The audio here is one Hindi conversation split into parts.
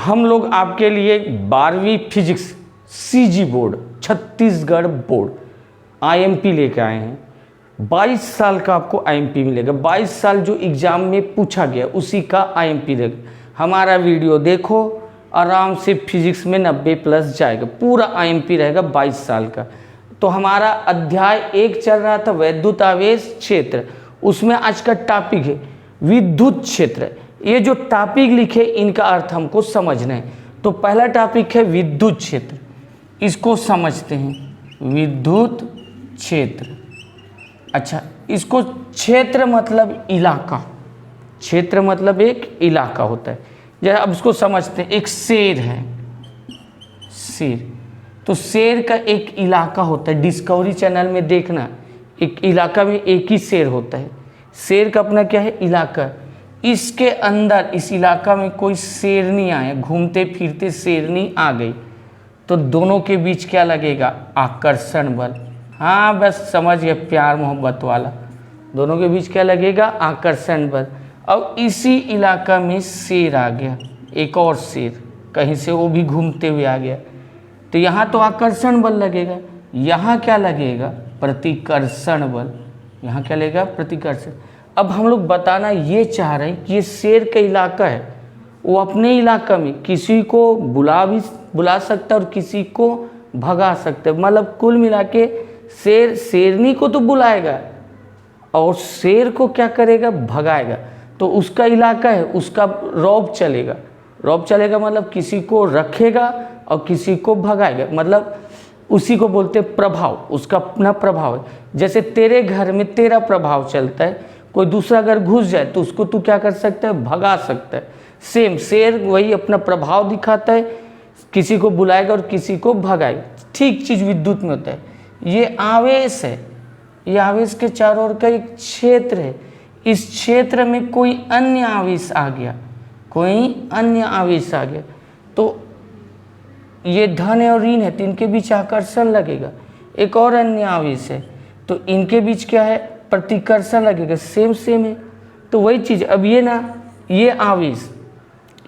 हम लोग आपके लिए 12वीं physics CG board Chhattisgarh board IMP लेके आए हैं। 22 साल का आपको आईएमपी मिलेगा। 22 साल जो एग्ज़ाम में पूछा गया उसी का आईएमपी देगा। हमारा वीडियो देखो, आराम से फिजिक्स में 90 प्लस जाएगा। पूरा आईएमपी रहेगा 22 साल का। तो हमारा अध्याय 1 चल रहा था वैद्युत आवेश क्षेत्र, उसमें आज का टॉपिक है विद्युत क्षेत्र। ये जो टॉपिक लिखे इनका अर्थ हमको समझना है। तो पहला टॉपिक है विद्युत क्षेत्र, इसको समझते हैं। विद्युत क्षेत्र, अच्छा, इसको क्षेत्र मतलब इलाका, क्षेत्र मतलब एक इलाका होता है। जरा अब इसको समझते हैं। एक शेर है, शेर, तो शेर का एक इलाका होता है। डिस्कवरी चैनल में देखना, एक इलाका में एक ही शेर होता है। शेर का अपना क्या है, इलाका। इसके अंदर इस इलाका में कोई शेरनी आए, घूमते फिरते शेरनी आ गई, तो दोनों के बीच क्या लगेगा, आकर्षण बल। हाँ बस समझ गए, प्यार मोहब्बत वाला। दोनों के बीच क्या लगेगा, आकर्षण बल। अब इसी इलाका में शेर आ गया, एक और शेर कहीं से, वो भी घूमते हुए आ गया, तो यहाँ तो आकर्षण बल लगेगा। यहाँ क्या लगेगा, प्रतिकर्षण बल। यहाँ क्या लगेगा, प्रतिकर्षण। अब हम लोग बताना ये चाह रहे हैं कि ये शेर का इलाका है, वो अपने इलाका में किसी को बुला सकता है और किसी को भगा सकता है। मतलब कुल मिला के शेर शेरनी को तो बुलाएगा और शेर को क्या करेगा, भगाएगा। तो उसका इलाका है, उसका रौब चलेगा। रौब चलेगा मतलब किसी को रखेगा और किसी को भगाएगा, मतलब उसी को बोलते हैं प्रभाव। उसका अपना प्रभाव है। जैसे तेरे घर में तेरा प्रभाव चलता है, कोई दूसरा अगर घुस जाए तो उसको तू क्या कर सकता है, भगा सकता है। सेम शेर वही अपना प्रभाव दिखाता है, किसी को बुलाएगा और किसी को भगाएगा। ठीक चीज़ विद्युत में होता है। ये आवेश है, ये आवेश के चारों ओर का एक क्षेत्र है। इस क्षेत्र में कोई अन्य आवेश आ गया, कोई अन्य आवेश आ गया, तो ये धन और ऋण है, तो इनके बीच आकर्षण लगेगा। एक और अन्य आवेश है, तो इनके बीच क्या है, प्रतिकर्षण लगेगा। सेम है, तो वही चीज़। अब ये ना, ये आवेश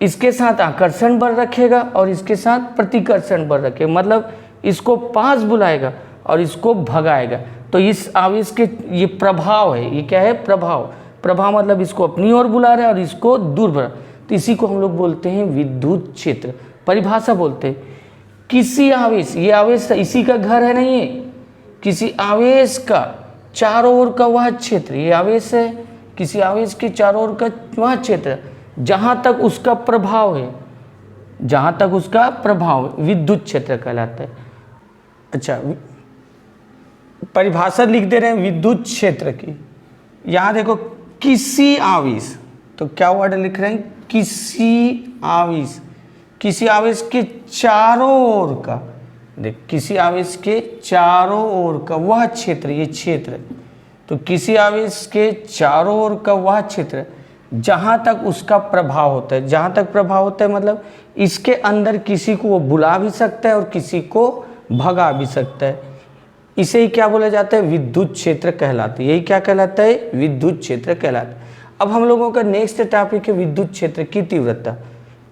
इसके साथ आकर्षण बल रखेगा और इसके साथ प्रतिकर्षण बल रखेगा, मतलब इसको पास बुलाएगा और इसको भगाएगा। तो इस आवेश के ये प्रभाव है। ये क्या है, प्रभाव। प्रभाव मतलब इसको अपनी ओर बुला रहा है और इसको दूर भगा। तो इसी को हम लोग बोलते हैं विद्युत क्षेत्र। परिभाषा बोलते हैं किसी आवेश, ये आवेश इसी का घर है नहीं है, किसी आवेश का चारों ओर का वह क्षेत्र, ये आवेश है, किसी आवेश के चारों ओर का वह क्षेत्र जहाँ तक उसका प्रभाव है, जहाँ तक उसका प्रभाव है, विद्युत क्षेत्र कहलाता है। अच्छा, परिभाषा लिख दे रहे हैं विद्युत क्षेत्र की। यहाँ देखो, किसी आवेश, तो क्या वर्ड लिख रहे हैं, किसी आवेश, किसी आवेश के चारों ओर का, देख, किसी आवेश के चारों ओर का वह क्षेत्र, ये क्षेत्र। तो किसी आवेश के चारों ओर का वह क्षेत्र जहाँ तक उसका प्रभाव होता है, जहाँ तक प्रभाव होता है मतलब इसके अंदर किसी को वो बुला भी सकता है और किसी को भगा भी सकता है। इसे ही क्या बोला जाता है, विद्युत क्षेत्र कहलाता है। यही क्या कहलाता है, विद्युत क्षेत्र कहलाता है। अब हम लोगों का नेक्स्ट टॉपिक है विद्युत क्षेत्र की तीव्रता।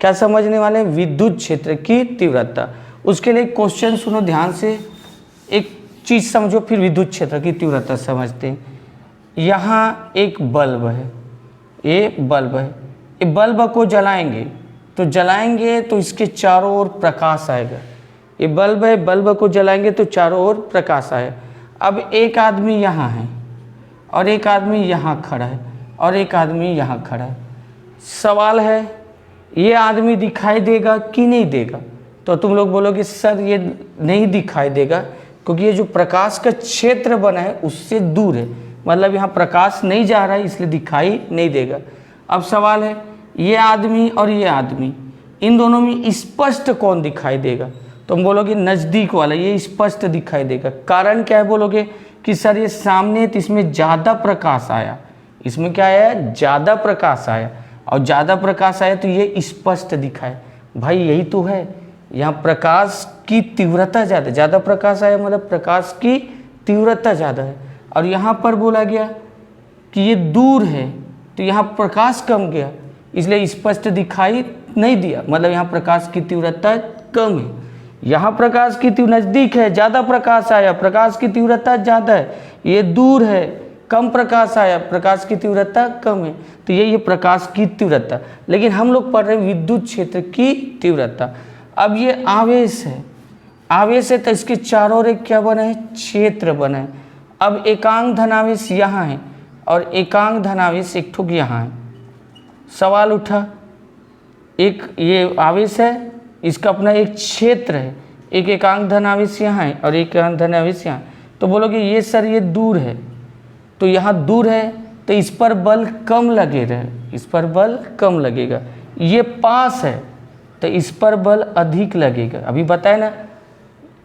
क्या समझने वाले हैं, विद्युत क्षेत्र की तीव्रता। उसके लिए क्वेश्चन सुनो ध्यान से, एक चीज़ समझो, फिर विद्युत क्षेत्र की तीव्रता समझते हैं। यहाँ एक बल्ब है, ये बल्ब है, ये बल्ब को जलाएंगे तो इसके चारों ओर प्रकाश आएगा। ये बल्ब है, बल्ब को जलाएंगे तो चारों ओर प्रकाश आएगा। अब एक आदमी यहाँ है और एक आदमी यहाँ खड़ा है और एक आदमी यहाँ खड़ा है। सवाल है, ये आदमी दिखाई देगा कि नहीं देगा? तो तुम लोग बोलोगे सर ये नहीं दिखाई देगा, क्योंकि ये जो प्रकाश का क्षेत्र बना है उससे दूर है, मतलब यहाँ प्रकाश नहीं जा रहा है, इसलिए दिखाई नहीं देगा। अब सवाल है, ये आदमी और ये आदमी, इन दोनों में स्पष्ट कौन दिखाई देगा? तुम बोलोगे नज़दीक वाला, ये स्पष्ट दिखाई देगा। कारण क्या है बोलोगे कि सर ये सामने है तो इसमें ज़्यादा प्रकाश आया, इसमें क्या आया, ज़्यादा प्रकाश आया, और ज़्यादा प्रकाश आया तो ये स्पष्ट दिखाए। भाई यही तो है, यहाँ प्रकाश की तीव्रता ज़्यादा, ज़्यादा प्रकाश आया मतलब प्रकाश की तीव्रता ज़्यादा है। और यहाँ पर बोला गया कि ये दूर है तो यहाँ प्रकाश कम गया, इसलिए स्पष्ट दिखाई नहीं दिया, मतलब यहाँ प्रकाश की तीव्रता कम है। यहाँ प्रकाश की तीव्रता नज़दीक है, ज़्यादा प्रकाश आया, प्रकाश की तीव्रता ज़्यादा है। ये दूर है, कम प्रकाश आया, प्रकाश की तीव्रता कम है। तो ये प्रकाश की तीव्रता। लेकिन हम लोग पढ़ रहे हैं विद्युत क्षेत्र की तीव्रता। अब ये आवेश है, आवेश है तो इसके चारों ओर क्या बना है, क्षेत्र बना है। अब एकांक धनावेश यहाँ है और एकांक धनावेश एक ठुक यहाँ है। सवाल उठा, एक ये आवेश है, इसका अपना एक क्षेत्र है, एक एकांक धनावेश यहाँ है और एक एकांक धनावेश यहाँ। तो बोलोगे ये सर ये दूर है, तो यहाँ दूर है तो इस पर बल कम लगेगा, इस पर बल कम लगेगा। ये पास है तो इस पर बल अधिक लगेगा। अभी बताए ना,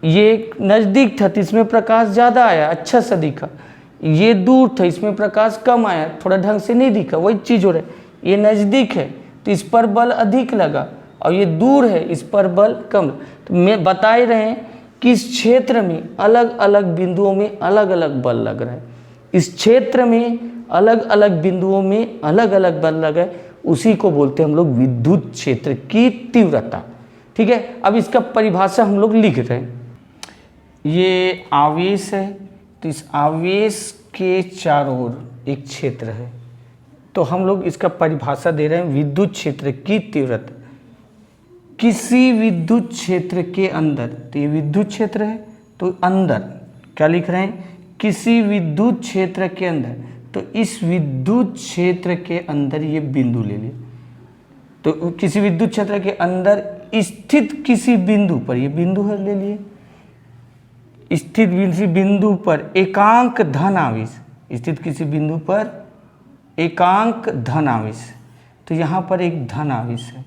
ये नज़दीक था तो इसमें प्रकाश ज़्यादा आया, अच्छा सा दिखा। ये दूर था, इसमें प्रकाश कम आया, थोड़ा ढंग से नहीं दिखा, वही चीज़ हो रहा है। ये नज़दीक है तो इस पर बल अधिक लगा और ये दूर है, इस पर बल कम। तो मैं बता ही रहे हैं कि इस क्षेत्र में अलग अलग बिंदुओं में अलग अलग बल लग रहा है। इस क्षेत्र में अलग अलग बिंदुओं में अलग अलग बल लगा है, उसी को बोलते हैं हम लोग विद्युत क्षेत्र की तीव्रता। ठीक है, अब इसका परिभाषा हम लोग लिख रहे हैं। ये आवेश है तो इस आवेश के चारों ओर एक क्षेत्र है, तो हम लोग इसका परिभाषा दे रहे हैं विद्युत क्षेत्र की तीव्रता। किसी विद्युत क्षेत्र के अंदर, तो ये विद्युत क्षेत्र है तो अंदर क्या लिख रहे हैं, किसी विद्युत क्षेत्र के अंदर, तो इस विद्युत क्षेत्र के अंदर ये बिंदु ले लिए। तो किसी विद्युत क्षेत्र के अंदर स्थित किसी बिंदु पर, ये बिंदु है ले लिए, स्थित किसी बिंदु पर एकांक धन आवेश, स्थित किसी बिंदु पर एकांक धन आवेश, तो यहाँ पर एक धन आवेश है,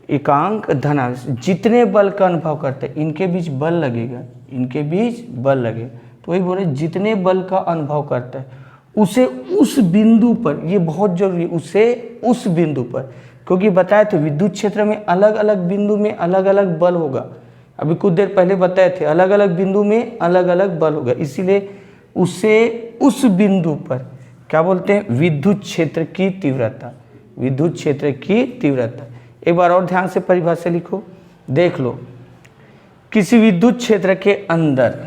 एकांक धन आवेश। जितने बल का अनुभव करते हैं इनके बीच बल लगेगा, इनके बीच बल लगेगा। तो वही बोले जितने बल का अनुभव करता है उसे उस बिंदु पर, ये बहुत जरूरी है, उसे उस बिंदु पर, क्योंकि बताए थे विद्युत क्षेत्र में अलग अलग बिंदु में अलग अलग बल होगा। अभी कुछ देर पहले बताए थे अलग अलग बिंदु में अलग अलग बल होगा, इसीलिए उसे उस बिंदु पर क्या बोलते हैं, विद्युत क्षेत्र की तीव्रता, विद्युत क्षेत्र की तीव्रता। एक बार और ध्यान से परिभाषा लिखो, देख लो। किसी विद्युत क्षेत्र के अंदर,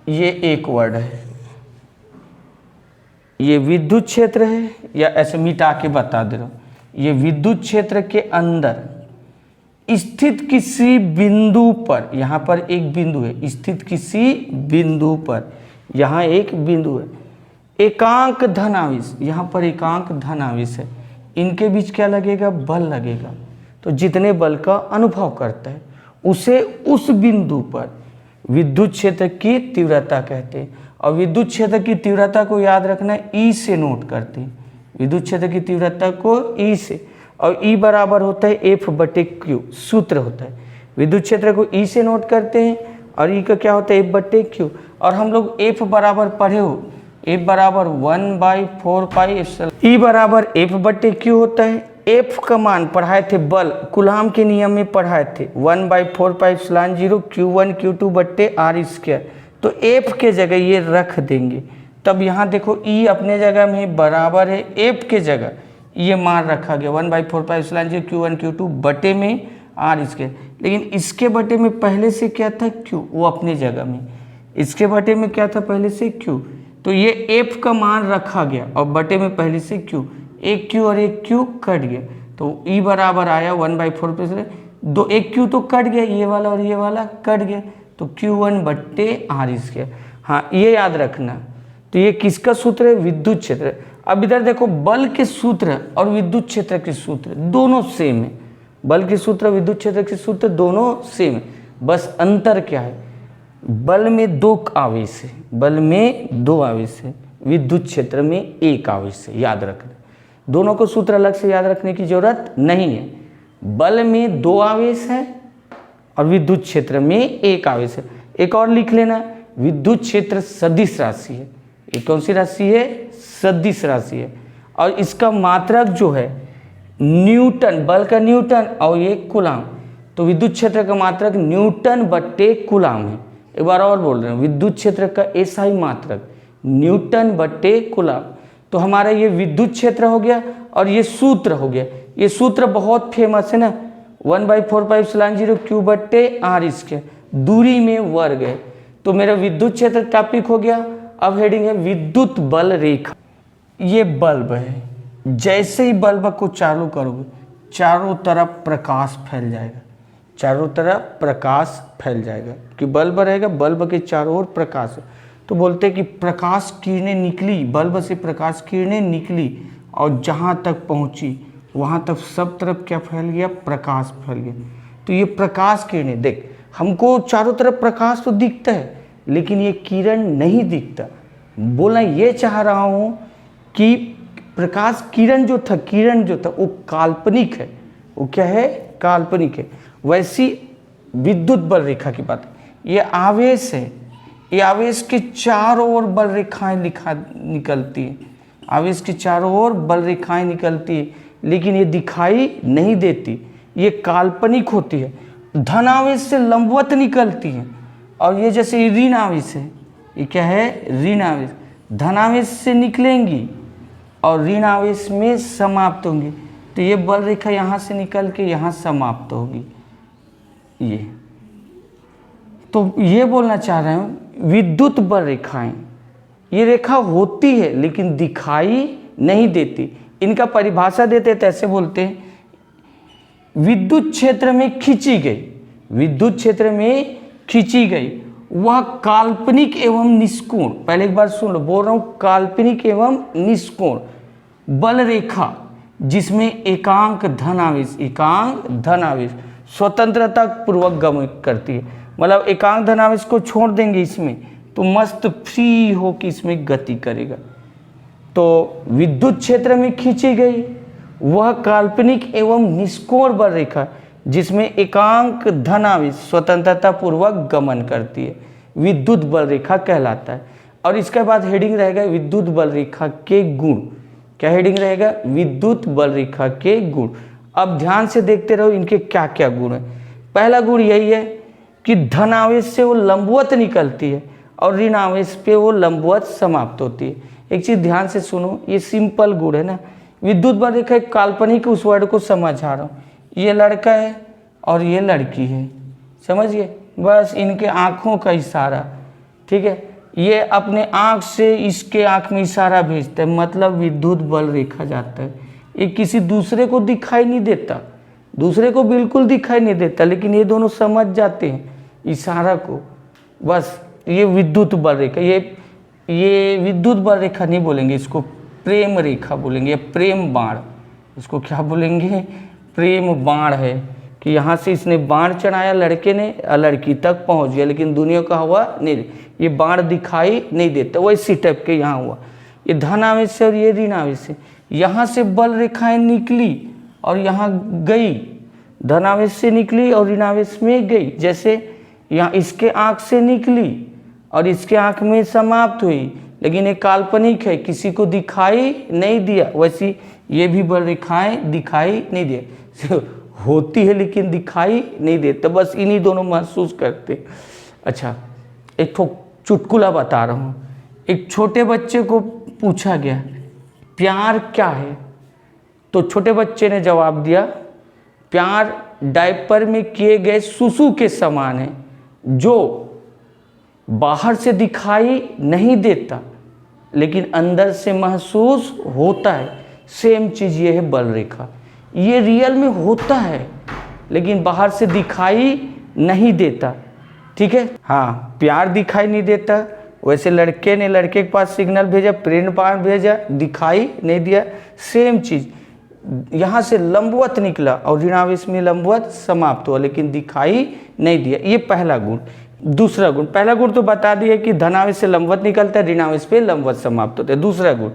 ये एक वर्ड है, ये विद्युत क्षेत्र है, या ऐसे मिटा के बता दे रहा हूं, ये विद्युत क्षेत्र के अंदर स्थित किसी बिंदु पर, यहाँ पर एक बिंदु है, स्थित किसी बिंदु पर, यहाँ एक बिंदु है, एकांक धन आवेश, यहाँ पर एकांक धन आवेश है, इनके बीच क्या लगेगा, बल लगेगा। तो जितने बल का अनुभव करता है उसे उस बिंदु पर विद्युत क्षेत्र की तीव्रता कहते हैं। और विद्युत क्षेत्र की तीव्रता को याद रखना, ई से नोट करते हैं, विद्युत क्षेत्र की तीव्रता को ई से, और ई बराबर होता है एफ बटे क्यू, सूत्र होता है। विद्युत क्षेत्र को ई से नोट करते हैं और ई का क्या होता है, एफ बटे क्यू। और हम लोग एफ बराबर पढ़े हो, एफ बराबर 1/4 पाई एप्सिलॉन, ई बराबर एफ बटे क्यू होता है। एफ का मान पढ़ाए थे, बल कूलाम के नियम में पढ़ाए थे, 1/4 पाई एप्सिलॉन 0 Q1 Q2 बट्टे आर स्क्वायर। तो एफ के जगह ये रख देंगे, तब यहाँ देखो ई अपने जगह में बराबर है एफ के जगह ये मान रखा गया 1/4 पाई एप्सिलॉन 0 Q1 Q2 बटे में आर स्क्वायर। लेकिन इसके बटे में पहले से क्या था, Q, वो अपने जगह में, इसके बटे में क्या था पहले से Q, तो ये एफ का मान रखा गया और बटे में पहले से Q, एक Q और एक Q कट गया, तो E बराबर आया 1/4 पे, दो एक Q तो कट गया, ये वाला और ये वाला कट गया, तो Q1 बट्टे आर स्क्वायर। हाँ ये याद रखना। तो ये किसका सूत्र है, विद्युत क्षेत्र। अब इधर देखो, बल के सूत्र और विद्युत क्षेत्र के सूत्र दोनों सेम है, बल के सूत्र विद्युत क्षेत्र के सूत्र दोनों सेम है, बस अंतर क्या है, बल में 2 आवेश है, बल में 2 आवेश है, विद्युत क्षेत्र में 1 आवेश है, याद रखना। दोनों को सूत्र अलग से याद रखने की जरूरत नहीं है। बल में 2 आवेश है और विद्युत क्षेत्र में 1 आवेश है। एक और लिख लेना, विद्युत क्षेत्र सदिश राशि है। ये कौन सी राशि है, सदिश राशि है, और इसका मात्रक जो है न्यूटन, बल का न्यूटन और ये कूलाम, तो विद्युत क्षेत्र का मात्रक न्यूटन बट्टे कूलाम है। एक बार और बोल रहे हैं, विद्युत क्षेत्र का एसआई मात्रक न्यूटन बट्टे कूलाम। तो हमारा ये विद्युत क्षेत्र हो गया और ये सूत्र हो गया, ये सूत्र बहुत फेमस है ना, 1/4πε0 Q/r², दूरी में वर्ग है। तो मेरा विद्युत क्षेत्र टॉपिक हो गया। अब हेडिंग है विद्युत बल रेखा। ये बल्ब है, जैसे ही बल्ब को चालू करोगे चारों तरफ प्रकाश फैल जाएगा, चारों तरफ प्रकाश फैल जाएगा कि बल्ब रहेगा, बल्ब के चारों ओर प्रकाश है। तो बोलते हैं कि प्रकाश किरणें निकली, बल्ब से प्रकाश किरणें निकली और जहाँ तक पहुँची वहाँ तक सब तरफ क्या फैल गया, प्रकाश फैल गया। तो ये प्रकाश किरणें, देख हमको चारों तरफ प्रकाश तो दिखता है लेकिन ये किरण नहीं दिखता। बोलना ये चाह रहा हूँ कि प्रकाश किरण जो था वो काल्पनिक है। वो क्या है, काल्पनिक है। वैसी विद्युत बल रेखा की बात, ये आवेश है, ये आवेश के चारों ओर बल रेखाएं निकलती हैं, आवेश के चारों ओर बल रेखाएं निकलती है लेकिन ये दिखाई नहीं देती, ये काल्पनिक होती है। धन आवेश से लंबवत निकलती है और ये जैसे ऋण आवेश है, ये क्या है, ऋण आवेश। धन आवेश से निकलेंगी और ऋण आवेश में समाप्त होंगी। तो ये बल रेखा यहाँ से निकल के यहाँ समाप्त होगी। ये तो ये बोलना चाह रहे हूँ विद्युत बल रेखाएं, ये रेखा होती है लेकिन दिखाई नहीं देती। इनका परिभाषा देते तो ऐसे बोलते हैं, विद्युत क्षेत्र में खींची गई, विद्युत क्षेत्र में खींची गई वह काल्पनिक एवं निष्कोण, पहले एक बार सुन लो, बोल रहा हूँ काल्पनिक एवं निष्कोण बल रेखा जिसमें एकांक धन आवेश स्वतंत्रता पूर्वक गमन करती है। मतलब एकांक धन आवेश को छोड़ देंगे इसमें तो मस्त फ्री हो कि इसमें गति करेगा। तो विद्युत क्षेत्र में खींची गई वह काल्पनिक एवं निष्कोण बल रेखा जिसमें एकांक धन आवेश स्वतंत्रता पूर्वक गमन करती है, विद्युत बल रेखा कहलाता है। और इसके बाद हेडिंग रहेगा विद्युत बल रेखा के गुण। क्या हेडिंग रहेगा, विद्युत बल रेखा के गुण। अब ध्यान से देखते रहो इनके क्या क्या गुण है। पहला गुण यही है कि धन आवेश से वो लंबवत निकलती है और ऋण आवेश पे वो लंबवत समाप्त होती है। एक चीज़ ध्यान से सुनो, ये सिंपल गुण है ना। विद्युत बल रेखा एक काल्पनिक उस वर्ड को समझा रहा हूँ, ये लड़का है और ये लड़की है, समझिए, बस इनके आँखों का इशारा, ठीक है, ये अपने आँख से इसके आँख में इशारा भेजता है, मतलब विद्युत बल रेखा जाता है। ये किसी दूसरे को दिखाई नहीं देता, दूसरे को बिल्कुल दिखाई नहीं देता, लेकिन ये दोनों समझ जाते हैं इशारा को, बस ये विद्युत बल रेखा। ये विद्युत बल रेखा नहीं बोलेंगे, इसको प्रेम रेखा बोलेंगे, या प्रेम बाण, इसको क्या बोलेंगे, प्रेम बाण है कि यहाँ से इसने बाण चढ़ाया लड़के ने, लड़की तक पहुँच गया लेकिन दुनिया का हुआ नहीं, ये बाण दिखाई नहीं देता, वैसी टाइप के यहाँ हुआ। ये धन आवेश से और ये ऋण आवेश से, यहाँ से बल रेखाएं निकली और यहाँ गई, धन आवेश से निकली और ऋण आवेश में गई। जैसे यहाँ इसके आँख से निकली और इसके आँख में समाप्त हुई, लेकिन ये काल्पनिक है, किसी को दिखाई नहीं दिया। वैसी ये भी बल रेखाएं दिखाई नहीं दिए, होती है लेकिन दिखाई नहीं देता, बस इन्हीं दोनों महसूस करते। अच्छा, एक चुटकुला बता रहा हूँ। एक छोटे बच्चे को पूछा गया प्यार क्या है, तो छोटे बच्चे ने जवाब दिया प्यार डायपर में किए गए सुसु के समान है, जो बाहर से दिखाई नहीं देता लेकिन अंदर से महसूस होता है। सेम चीज़ ये है बल रेखा, ये रियल में होता है लेकिन बाहर से दिखाई नहीं देता, ठीक है। हाँ, प्यार दिखाई नहीं देता, वैसे लड़के ने लड़के के पास सिग्नल भेजा, प्रेम बाण भेजा, दिखाई नहीं दिया। सेम चीज़ यहाँ से लंबवत निकला और ऋण आवेश में लंबवत समाप्त हुआ लेकिन दिखाई नहीं दिया। ये पहला गुण। दूसरा गुण, पहला गुण तो बता दिया कि धन आवेश से लंबवत निकलता है, ऋण आवेश पे लंबवत समाप्त होता है। दूसरा गुण,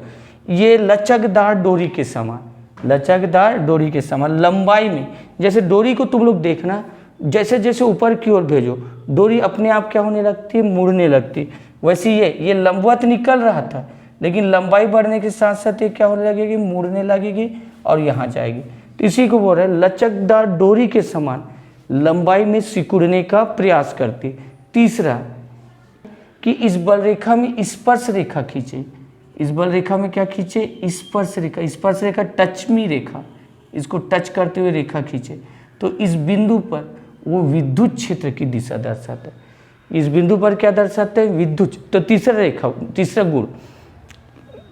ये लचकदार डोरी के समान, लचकदार डोरी के समान लंबाई में, जैसे डोरी को तुम लोग देखना, जैसे जैसे ऊपर की ओर भेजो डोरी अपने आप क्या होने लगती है, मुड़ने लगती। वैसे ये लंबवत निकल रहा था लेकिन लंबाई बढ़ने के साथ साथ ये क्या होने लगेगी, मुड़ने लगेगी और यहाँ जाएगी। तो इसी को बोल रहे हैं लचकदार डोरी के समान लंबाई में सिकुड़ने का प्रयास करती। तीसरा कि इस बल रेखा में स्पर्श रेखा खींचे, इस बल रेखा में क्या खींचे, स्पर्श रेखा, स्पर्श रेखा टचमी रेखा, इसको टच करते हुए रेखा खींचे, तो इस बिंदु पर वो विद्युत क्षेत्र की दिशा दर्शाता है। इस बिंदु पर क्या दर्शाते हैं, विद्युत। तो तीसरा गुण,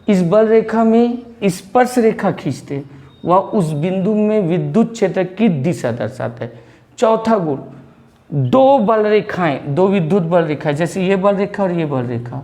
इस बल रेखा में स्पर्श रेखा खींचते वह उस बिंदु में विद्युत क्षेत्र की दिशा दर्शाता है। चौथा गुण, दो बल रेखाएं, दो विद्युत बल रेखाएं, जैसे ये बल रेखा और ये बल रेखा,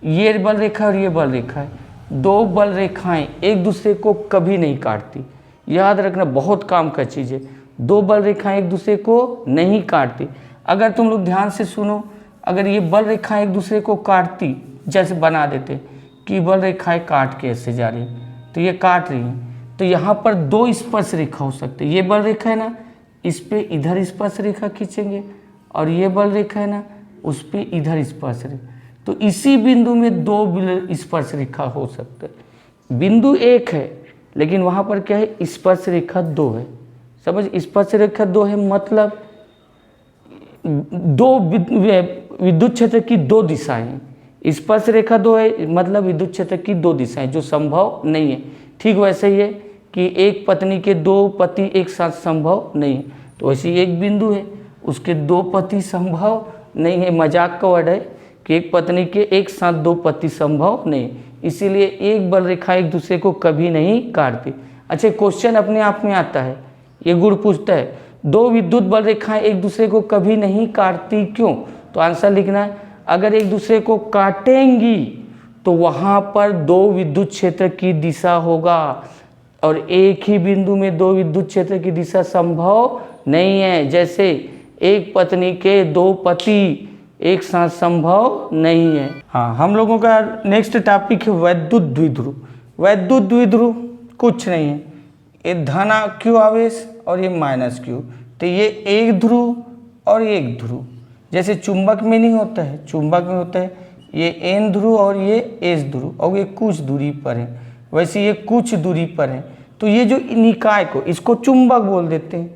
ये बल रेखा और ये बल रेखा है, दो बल रेखाएं एक दूसरे को कभी नहीं काटती। याद रखना, बहुत काम का चीज़ है। दो बल रेखाएं एक दूसरे को नहीं काटती। अगर तुम लोग ध्यान से सुनो, अगर ये बल रेखाएं एक दूसरे को काटती, जैसे बना देते कि बल रेखाएं काट के ऐसे जा रही हैं, तो ये काट रही हैं, तो यहाँ पर दो स्पर्श रेखा हो सकते हैं। ये बल रेखा है ना, इस पे इधर स्पर्श रेखा खींचेंगे, और ये बल रेखा है ना, उस पे इधर स्पर्श रेखा, तो इसी बिंदु में दो स्पर्श रेखा हो सकते हैं। बिंदु एक है लेकिन वहाँ पर क्या है, स्पर्श रेखा दो है। समझ, स्पर्श रेखा दो है मतलब दो विद्युत क्षेत्र की दो दिशाएं हैं। स्पर्श रेखा दो है मतलब विद्युत क्षेत्र की दो दिशाएं, जो संभव नहीं है। ठीक वैसे ही है कि एक पत्नी के दो पति एक साथ संभव नहीं है, तो वैसे एक बिंदु है, उसके दो पति संभव नहीं है। मजाक का वर्ड है कि एक पत्नी के एक साथ दो पति संभव नहीं, इसीलिए एक बल रेखा एक दूसरे को कभी नहीं काटती। अच्छा, क्वेश्चन अपने आप में आता है, ये गुण पूछता है, दो विद्युत बल रेखाएं एक दूसरे को कभी नहीं काटती क्यों? तो आंसर लिखना है, अगर एक दूसरे को काटेंगी तो वहाँ पर दो विद्युत क्षेत्र की दिशा होगा, और एक ही बिंदु में दो विद्युत क्षेत्र की दिशा संभव नहीं है। जैसे एक पत्नी के दो पति एक साथ संभव नहीं है। हाँ, हम लोगों का नेक्स्ट टॉपिक है वैद्युत द्विध्रुव। वैद्युत द्विध्रुव कुछ नहीं है, ये धन क्यू आवेश और ये माइनस क्यू, तो ये एक ध्रुव और एक ध्रुव, जैसे चुंबक में नहीं होता है, चुंबक में होता है ये एन ध्रुव और ये एस ध्रुव, और ये कुछ दूरी पर है, वैसे ये कुछ दूरी पर है। तो ये जो निकाय को, इसको चुंबक बोल देते हैं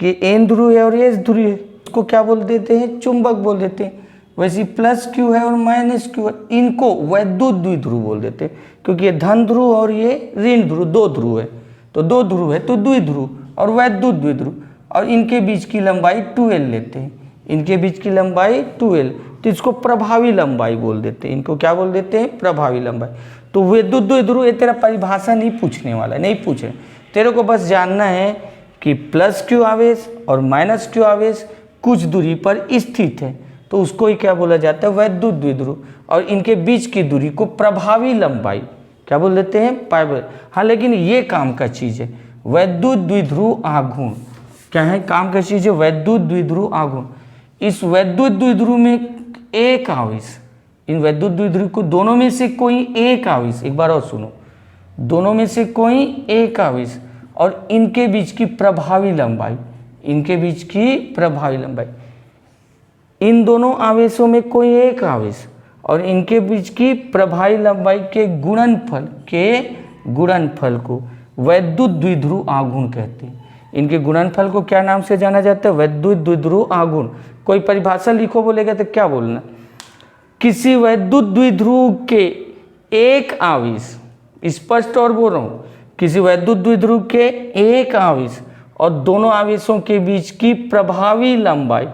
कि एन ध्रुव है और एस ध्रुव है, इसको क्या बोल देते हैं, चुंबक बोल देते हैं। वैसे प्लस क्यू है और माइनस क्यू है, इनको वैद्युत द्विध्रुव बोल देते हैं, क्योंकि ये धन ध्रुव और ये ऋण ध्रुव, दो ध्रुव है, तो दो ध्रुव है तो द्विध्रुव और वैद्युत द्विध्रुव, और इनके बीच की लंबाई 2l लेते हैं, इनके बीच की लंबाई 2l, तो इसको प्रभावी लंबाई बोल देते हैं। इनको क्या बोल देते हैं, प्रभावी लंबाई। तो वैद्युत द्विध्रुव, ये तेरा परिभाषा नहीं पूछने वाला, नहीं पूछे, तेरे को बस जानना है कि प्लस क्यू आवेश और माइनस क्यू आवेश कुछ दूरी पर स्थित है, तो उसको ही क्या बोला जाता है, वैद्युत द्विध्रुव, और इनके बीच की दूरी को प्रभावी लंबाई क्या बोल देते हैं, पाइबल। हाँ, लेकिन ये काम का चीज़ है, वैद्युत द्विध्रुव आघूर्ण क्या है, काम का चीज़ है, वैद्युत द्विध्रुव आघूर्ण। इस वैद्युत द्विध्रुव में एक आवेश, इन वैद्युत द्विध्रुव को दोनों में से कोई एक आवेश, एक बार और सुनो, दोनों में से कोई एक आवेश और इनके बीच की प्रभावी लंबाई, इनके बीच की प्रभावी लंबाई, इन दोनों आवेशों में कोई एक आवेश और इनके बीच की प्रभावी लंबाई के गुणनफल को वैद्युत द्विध्रुव आघूर्ण कहते हैं। इनके गुणनफल को क्या नाम से जाना जाता है, वैद्युत द्विध्रुव आघूर्ण। कोई परिभाषा लिखो बोलेगा तो क्या बोलना, किसी वैद्युत द्विध्रुव के एक आवेश, स्पष्ट और बोल रहा हूँ, किसी वैद्युत द्विध्रुव के एक आवेश और दोनों आवेशों के बीच की प्रभावी लंबाई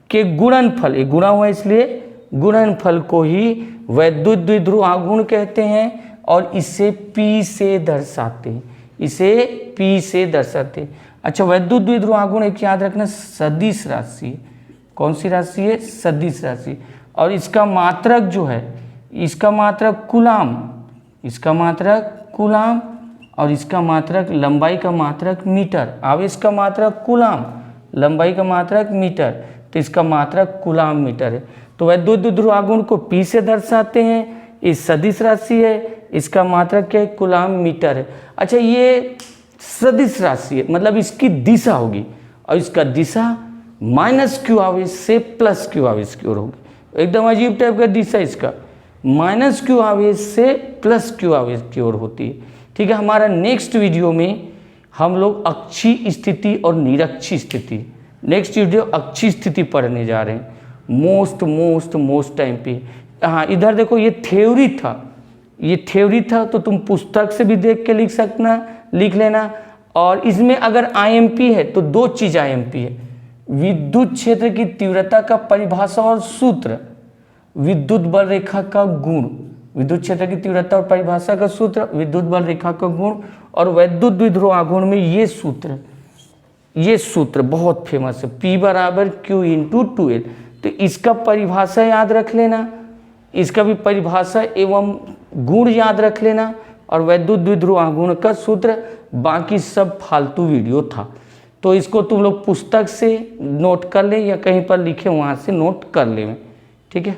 के गुणनफल, ये गुणा हुआ इसलिए गुणनफल को ही वैद्युत द्विध्रुव आघूर्ण कहते हैं, और इसे P से दर्शाते हैं, इसे P से दर्शाते हैं। अच्छा, वैद्युत द्विध्रुव आघूर्ण एक याद रखना, सदिश राशि है। कौन सी राशि है, सदिश राशि, और इसका मात्रक जो है, इसका मात्रक कूलाम, इसका मात्रक कूलाम, और इसका मात्रक लंबाई का मात्रक मीटर। आवेश का मात्रक कूलाम, लंबाई का मात्रक मीटर, तो इसका मात्रक कूलाम मीटर है। तो वैद्युत द्विध्रुव आघूर्ण को P से दर्शाते हैं, इस सदिश राशि है, इसका मात्रक क्या है, कूलाम मीटर है। अच्छा, ये सदिश राशि है मतलब इसकी दिशा होगी, और इसका दिशा माइनस क्यू आवेश से प्लस क्यू आवेश की ओर होगी। एकदम अजीब टाइप का दिशा इसका, माइनस क्यू आवेश से प्लस क्यू आवेश की ओर होती है। ठीक है, हमारा नेक्स्ट वीडियो में हम लोग अक्षीय स्थिति और निरक्षीय स्थिति, नेक्स्ट वीडियो अक्षीय स्थिति पढ़ने जा रहे हैं। मोस्ट टाइम पे। हाँ, इधर देखो, ये थ्योरी था, ये थ्योरी था, तो तुम पुस्तक से भी देख के लिख लेना। और इसमें अगर आईएमपी है तो दो चीज़ आईएमपी है, विद्युत क्षेत्र की तीव्रता का परिभाषा और सूत्र, विद्युत बल रेखा का गुण, विद्युत क्षेत्र की तीव्रता और परिभाषा का सूत्र, विद्युत बल रेखा का गुण, और वैद्युत द्विध्रुव आघूर्ण में ये सूत्र बहुत फेमस है, P बराबर Q इंटू 2L। तो इसका परिभाषा याद रख लेना, इसका भी परिभाषा एवं गुण याद रख लेना, और वैद्युत द्विध्रुव आघूर्ण का सूत्र। बाकी सब फालतू वीडियो था, तो इसको तुम लोग पुस्तक से नोट कर ले या कहीं पर लिखे वहाँ से नोट कर ले, ठीक है।